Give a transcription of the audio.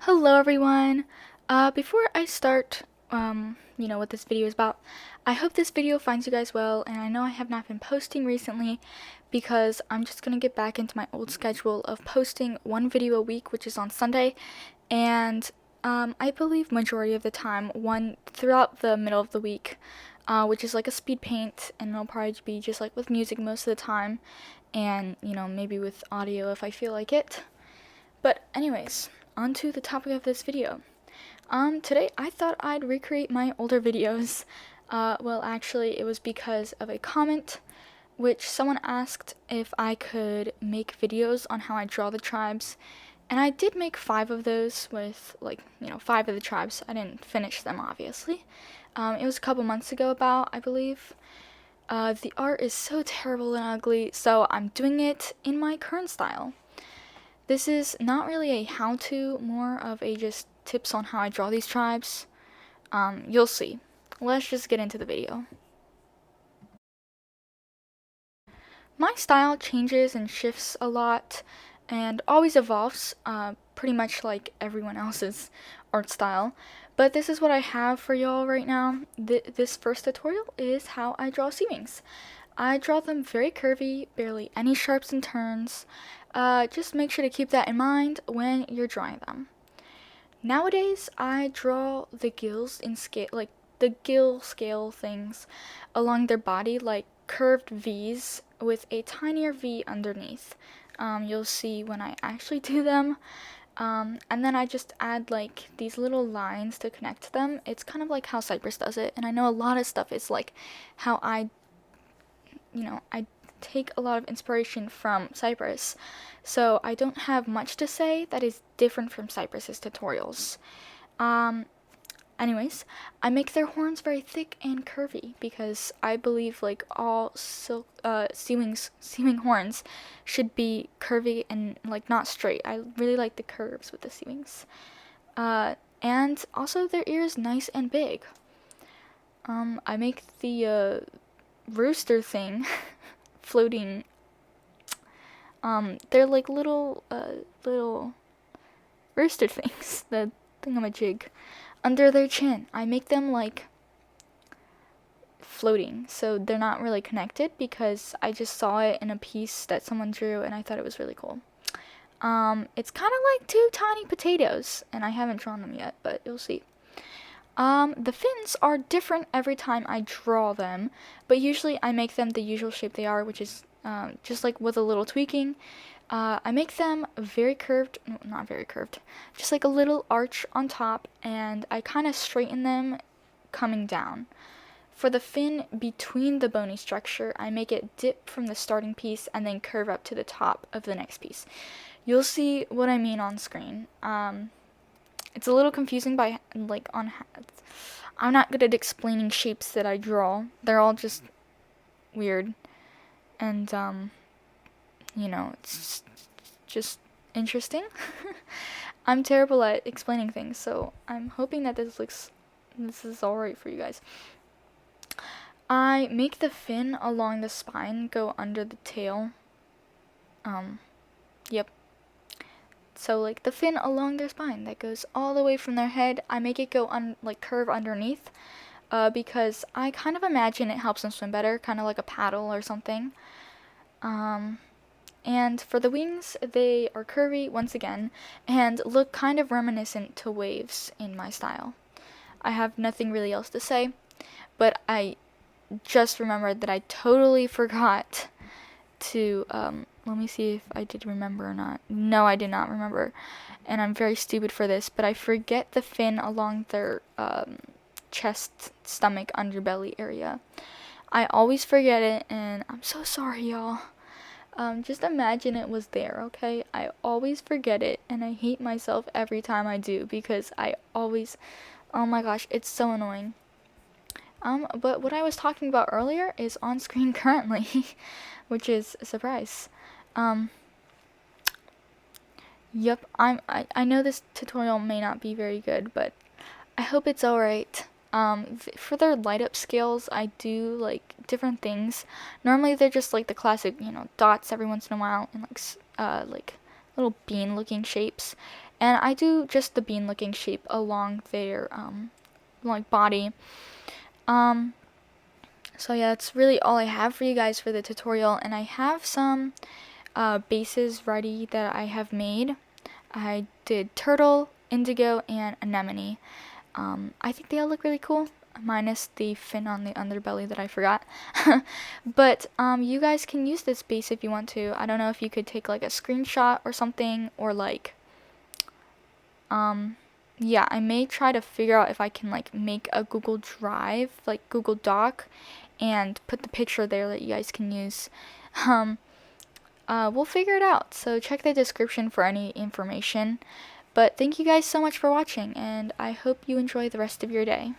Hello everyone. Before I start, what this video is about, I hope this video finds you guys well, and I know I have not been posting recently because I'm just gonna get back into my old schedule of posting one video a week, which is on Sunday, and I believe majority of the time one throughout the middle of the week, which is like a speed paint, and it'll probably be just like with music most of the time, and maybe with audio if I feel like it. But anyways, on to the topic of this video. Today I thought I'd recreate my older videos. Well, actually, it was because of a comment which someone asked if I could make videos on how I draw the tribes. And I did make 5 of those with, 5 of the tribes. I didn't finish them, obviously. It was a couple months ago, I believe. The art is so terrible and ugly, so I'm doing it in my current style. This is not really a how-to, more of a just tips on how I draw these tribes. You'll see. Let's just get into the video. My style changes and shifts a lot and always evolves, pretty much like everyone else's art style. But this is what I have for y'all right now. This first tutorial is how I draw SeaWings. I draw them very curvy, barely any sharps and turns. Just make sure to keep that in mind when you're drawing them. Nowadays, I draw the gills in scale, like the gill scale things along their body, like curved V's with a tinier V underneath. You'll see when I actually do them. And then I just add like these little lines to connect them. It's kind of like how Cypress does it, and I know a lot of stuff is like how I take a lot of inspiration from Cypress, so I don't have much to say that is different from Cypress's tutorials. Anyways, I make their horns very thick and curvy because I believe like all SeaWing horns should be curvy and like not straight. I really like the curves with the SeaWings. And also their ears nice and big. I make the rooster thing floating. They're like little rooster things, the thingamajig, under their chin. I make them like floating, so they're not really connected because I just saw it in a piece that someone drew and I thought it was really cool. It's kind of like 2 tiny potatoes, and I haven't drawn them yet, but you'll see. The fins are different every time I draw them, but usually I make them the usual shape they are, which is just like with a little tweaking. I make them very curved, no, not very curved, just like a little arch on top, and I kind of straighten them coming down. For the fin between the bony structure, I make it dip from the starting piece and then curve up to the top of the next piece. You'll see what I mean on screen. It's a little confusing I'm not good at explaining shapes that I draw. They're all just weird. And, it's just interesting. I'm terrible at explaining things, so I'm hoping that this is alright for you guys. I make the fin along the spine go under the tail. Yep. So like the fin along their spine that goes all the way from their head, I make it go curve underneath, because I kind of imagine it helps them swim better, kind of like a paddle or something. And for the wings, they are curvy once again and look kind of reminiscent to waves in my style. I have nothing really else to say, but I just remembered that I totally forgot to let me see if I did remember or not. No, I did not remember, and I'm very stupid for this, but I forget the fin along their chest, stomach, underbelly area. I always forget it, and I'm so sorry, y'all. Just imagine it was there, okay? I always forget it, and I hate myself every time I do because I always, oh my gosh, it's so annoying. But what I was talking about earlier is on screen currently, which is a surprise. Yep, I know this tutorial may not be very good, but I hope it's alright. For their light up scales, I do like different things. Normally they're just like the classic, dots every once in a while and like little bean looking shapes. and I do just the bean looking shape along their like body. um so yeah, that's really all I have for you guys for the tutorial, and I have some bases ready that I have made. I did turtle, indigo, and anemone. I think they all look really cool, minus the fin on the underbelly that I forgot. But you guys can use this base if you want to. I don't know if you could take like a screenshot or something, or like yeah, I may try to figure out if I can like make a Google Drive, like Google Doc, and put the picture there that you guys can use. Um, we'll figure it out. So check the description for any information. But thank you guys so much for watching, and I hope you enjoy the rest of your day.